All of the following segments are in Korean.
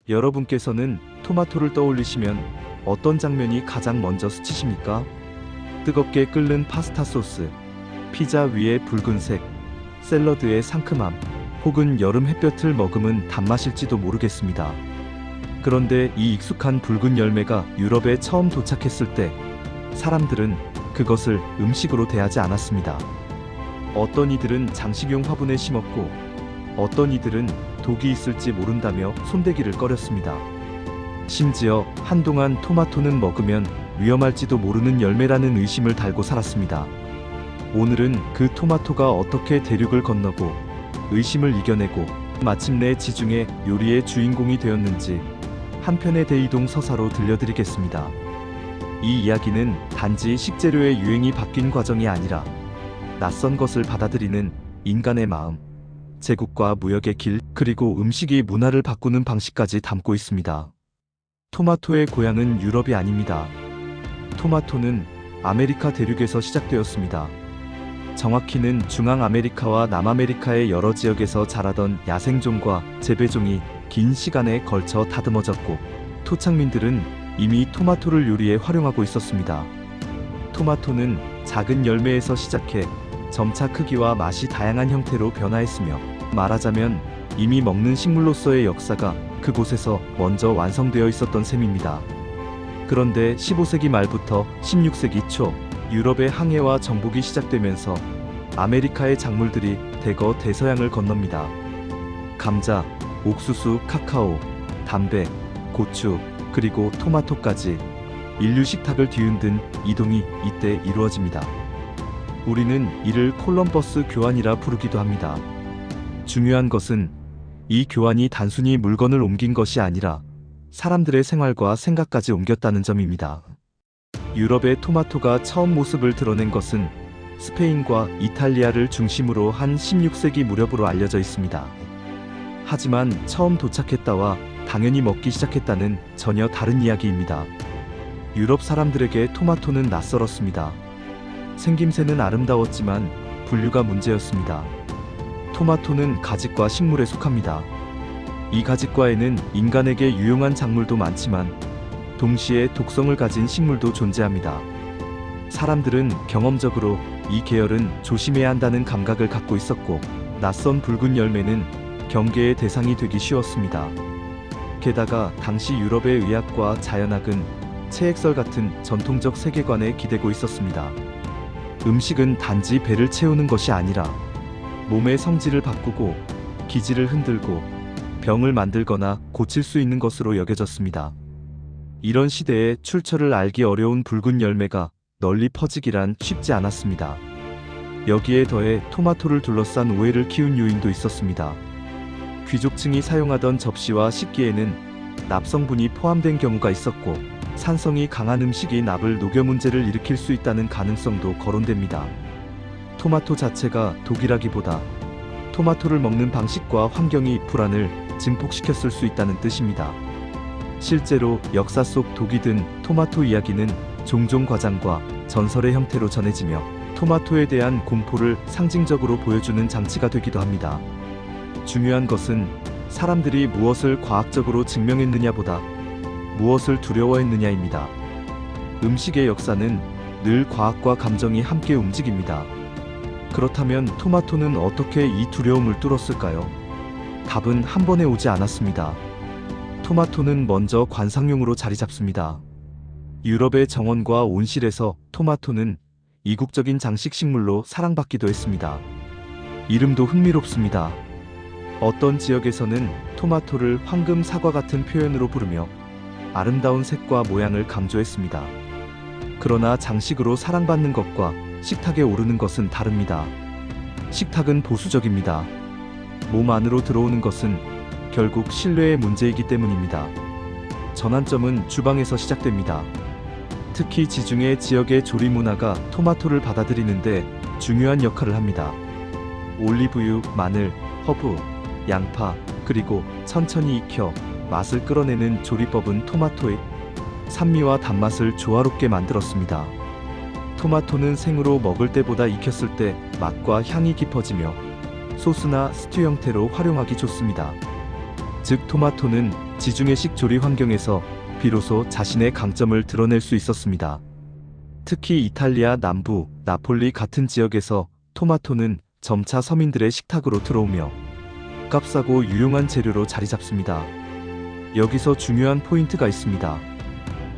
여러분께서는 토마토를 떠올리시면 어떤 장면이 가장 먼저 스치십니까? 뜨겁게 끓는 파스타 소스, 피자 위의 붉은색, 샐러드의 상큼함, 혹은 여름 햇볕을 머금은 단맛일지도 모르겠습니다. 그런데 이 익숙한 붉은 열매가 유럽에 처음 도착했을 때 사람들은 그것을 음식으로 대하지 않았습니다. 어떤 이들은 장식용 화분에 심었고 어떤 이들은 독이 있을지 모른다며 손대기를 꺼렸습니다. 심지어 한동안 토마토는 먹으면 위험할지도 모르는 열매라는 의심을 달고 살았습니다. 오늘은 그 토마토가 어떻게 대륙을 건너고 의심을 이겨내고 마침내 지중해 요리의 주인공이 되었는지 한 편의 대이동 서사로 들려드리겠습니다. 이 이야기는 단지 식재료의 유행이 바뀐 과정이 아니라 낯선 것을 받아들이는 인간의 마음, 제국과 무역의 길, 그리고 음식이 문화를 바꾸는 방식까지 담고 있습니다. 토마토의 고향은 유럽이 아닙니다. 토마토는 아메리카 대륙에서 시작되었습니다. 정확히는 중앙아메리카와 남아메리카의 여러 지역에서 자라던 야생종과 재배종이 긴 시간에 걸쳐 다듬어졌고 토착민들은 이미 토마토를 요리에 활용하고 있었습니다. 토마토는 작은 열매에서 시작해 점차 크기와 맛이 다양한 형태로 변화했으며 말하자면 이미 먹는 식물로서의 역사가 그곳에서 먼저 완성되어 있었던 셈입니다. 그런데 15세기 말부터 16세기 초 유럽의 항해와 정복이 시작되면서 아메리카의 작물들이 대거 대서양을 건넙니다. 감자, 옥수수, 카카오, 담배, 고추, 그리고 토마토까지 인류 식탁을 뒤흔든 이동이 이때 이루어집니다. 우리는 이를 콜럼버스 교환이라 부르기도 합니다. 중요한 것은 이 교환이 단순히 물건을 옮긴 것이 아니라 사람들의 생활과 생각까지 옮겼다는 점입니다. 유럽의 토마토가 처음 모습을 드러낸 것은 스페인과 이탈리아를 중심으로 한 16세기 무렵으로 알려져 있습니다. 하지만 처음 도착했다와 당연히 먹기 시작했다는 전혀 다른 이야기입니다. 유럽 사람들에게 토마토는 낯설었습니다. 생김새는 아름다웠지만 분류가 문제였습니다. 토마토는 가지과 식물에 속합니다. 이 가지과에는 인간에게 유용한 작물도 많지만 동시에 독성을 가진 식물도 존재합니다. 사람들은 경험적으로 이 계열은 조심해야 한다는 감각을 갖고 있었고 낯선 붉은 열매는 경계의 대상이 되기 쉬웠습니다. 게다가 당시 유럽의 의학과 자연학은 채액설 같은 전통적 세계관에 기대고 있었습니다. 음식은 단지 배를 채우는 것이 아니라 몸의 성질을 바꾸고 기질을 흔들고 병을 만들거나 고칠 수 있는 것으로 여겨졌습니다. 이런 시대에 출처를 알기 어려운 붉은 열매가 널리 퍼지기란 쉽지 않았습니다. 여기에 더해 토마토를 둘러싼 오해를 키운 요인도 있었습니다. 귀족층이 사용하던 접시와 식기에는 납성분이 포함된 경우가 있었고 산성이 강한 음식이 납을 녹여 문제를 일으킬 수 있다는 가능성도 거론됩니다. 토마토 자체가 독이라기보다 토마토를 먹는 방식과 환경이 불안을 증폭시켰을 수 있다는 뜻입니다. 실제로 역사 속 독이 든 토마토 이야기는 종종 과장과 전설의 형태로 전해지며 토마토에 대한 공포를 상징적으로 보여주는 장치가 되기도 합니다. 중요한 것은 사람들이 무엇을 과학적으로 증명했느냐보다 무엇을 두려워했느냐입니다. 음식의 역사는 늘 과학과 감정이 함께 움직입니다. 그렇다면 토마토는 어떻게 이 두려움을 뚫었을까요? 답은 한 번에 오지 않았습니다. 토마토는 먼저 관상용으로 자리 잡습니다. 유럽의 정원과 온실에서 토마토는 이국적인 장식 식물로 사랑받기도 했습니다. 이름도 흥미롭습니다. 어떤 지역에서는 토마토를 황금 사과 같은 표현으로 부르며 아름다운 색과 모양을 강조했습니다. 그러나 장식으로 사랑받는 것과 식탁에 오르는 것은 다릅니다. 식탁은 보수적입니다. 몸 안으로 들어오는 것은 결국 신뢰의 문제이기 때문입니다. 전환점은 주방에서 시작됩니다. 특히 지중해 지역의 조리 문화가 토마토를 받아들이는데 중요한 역할을 합니다. 올리브유, 마늘, 허브, 양파, 그리고 천천히 익혀 맛을 끌어내는 조리법은 토마토의 산미와 단맛을 조화롭게 만들었습니다. 토마토는 생으로 먹을 때보다 익혔을 때 맛과 향이 깊어지며 소스나 스튜 형태로 활용하기 좋습니다. 즉 토마토는 지중해식 조리 환경에서 비로소 자신의 강점을 드러낼 수 있었습니다. 특히 이탈리아 남부 나폴리 같은 지역에서 토마토는 점차 서민들의 식탁으로 들어오며 값싸고 유용한 재료로 자리 잡습니다. 여기서 중요한 포인트가 있습니다.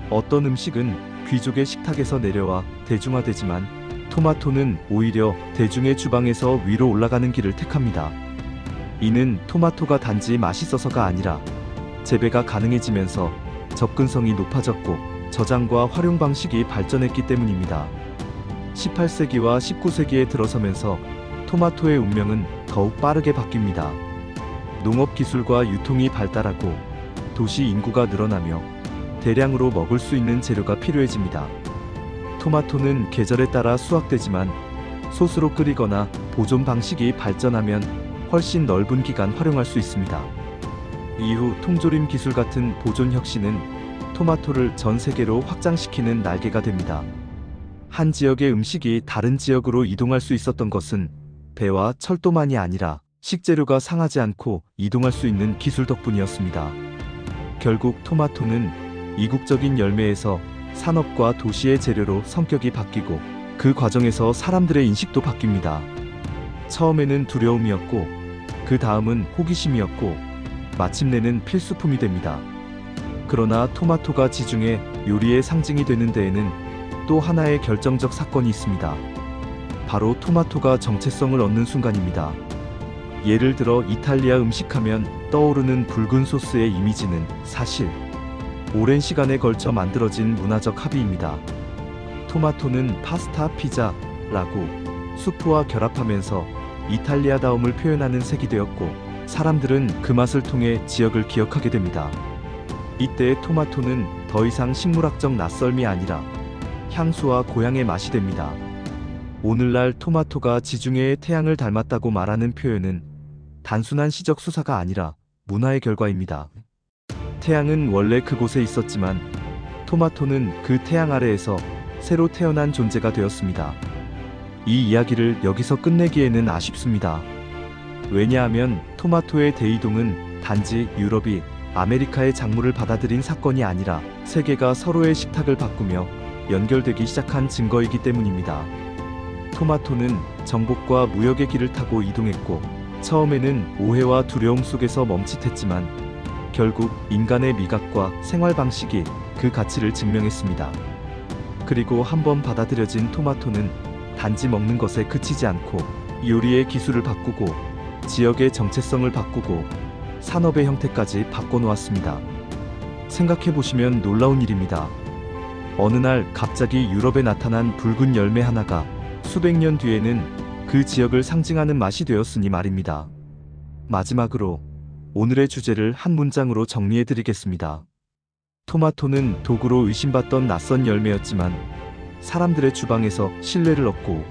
어떤 음식은 귀족의 식탁에서 내려와 대중화되지만 토마토는 오히려 대중의 주방에서 위로 올라가는 길을 택합니다. 이는 토마토가 단지 맛있어서가 아니라 재배가 가능해지면서 접근성이 높아졌고 저장과 활용 방식이 발전했기 때문입니다. 18세기와 19세기에 들어서면서 토마토의 운명은 더욱 빠르게 바뀝니다. 농업 기술과 유통이 발달하고 도시 인구가 늘어나며 대량으로 먹을 수 있는 재료가 필요해집니다. 토마토는 계절에 따라 수확되지만 솥으로 끓이거나 보존 방식이 발전하면 훨씬 넓은 기간 활용할 수 있습니다. 이후 통조림 기술 같은 보존 혁신은 토마토를 전 세계로 확장시키는 날개가 됩니다. 한 지역의 음식이 다른 지역으로 이동할 수 있었던 것은 배와 철도만이 아니라 식재료가 상하지 않고 이동할 수 있는 기술 덕분이었습니다. 결국 토마토는 이국적인 열매에서 산업과 도시의 재료로 성격이 바뀌고 그 과정에서 사람들의 인식도 바뀝니다. 처음에는 두려움이었고 그 다음은 호기심이었고 마침내는 필수품이 됩니다. 그러나 토마토가 지중해 요리의 상징이 되는 데에는 또 하나의 결정적 사건이 있습니다. 바로 토마토가 정체성을 얻는 순간입니다. 예를 들어 이탈리아 음식하면 떠오르는 붉은 소스의 이미지는 사실 오랜 시간에 걸쳐 만들어진 문화적 합의입니다. 토마토는 파스타, 피자, 라구, 수프와 결합하면서 이탈리아다움을 표현하는 색이 되었고 사람들은 그 맛을 통해 지역을 기억하게 됩니다. 이때의 토마토는 더 이상 식물학적 낯설미 아니라 향수와 고향의 맛이 됩니다. 오늘날 토마토가 지중해의 태양을 닮았다고 말하는 표현은 단순한 시적 수사가 아니라 문화의 결과입니다. 태양은 원래 그곳에 있었지만 토마토는 그 태양 아래에서 새로 태어난 존재가 되었습니다. 이 이야기를 여기서 끝내기에는 아쉽습니다. 왜냐하면 토마토의 대이동은 단지 유럽이 아메리카의 작물을 받아들인 사건이 아니라 세계가 서로의 식탁을 바꾸며 연결되기 시작한 증거이기 때문입니다. 토마토는 정복과 무역의 길을 타고 이동했고 처음에는 오해와 두려움 속에서 멈칫했지만 결국 인간의 미각과 생활 방식이 그 가치를 증명했습니다. 그리고 한번 받아들여진 토마토는 단지 먹는 것에 그치지 않고 요리의 기술을 바꾸고 지역의 정체성을 바꾸고 산업의 형태까지 바꿔놓았습니다. 생각해보시면 놀라운 일입니다. 어느 날 갑자기 유럽에 나타난 붉은 열매 하나가 수백 년 뒤에는 그 지역을 상징하는 맛이 되었으니 말입니다. 마지막으로 오늘의 주제를 한 문장으로 정리해드리겠습니다. 토마토는 도구로 의심받던 낯선 열매였지만 사람들의 주방에서 신뢰를 얻고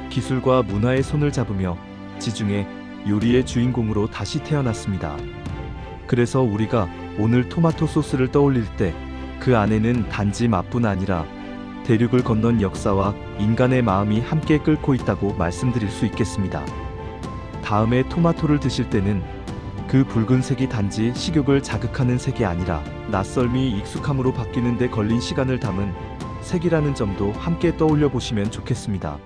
기술과 문화의 손을 잡으며 지중해 요리의 주인공으로 다시 태어났습니다. 그래서 우리가 오늘 토마토 소스를 떠올릴 때 그 안에는 단지 맛뿐 아니라 대륙을 건넌 역사와 인간의 마음이 함께 끓고 있다고 말씀드릴 수 있겠습니다. 다음에 토마토를 드실 때는 그 붉은색이 단지 식욕을 자극하는 색이 아니라 낯설미 익숙함으로 바뀌는 데 걸린 시간을 담은 색이라는 점도 함께 떠올려 보시면 좋겠습니다.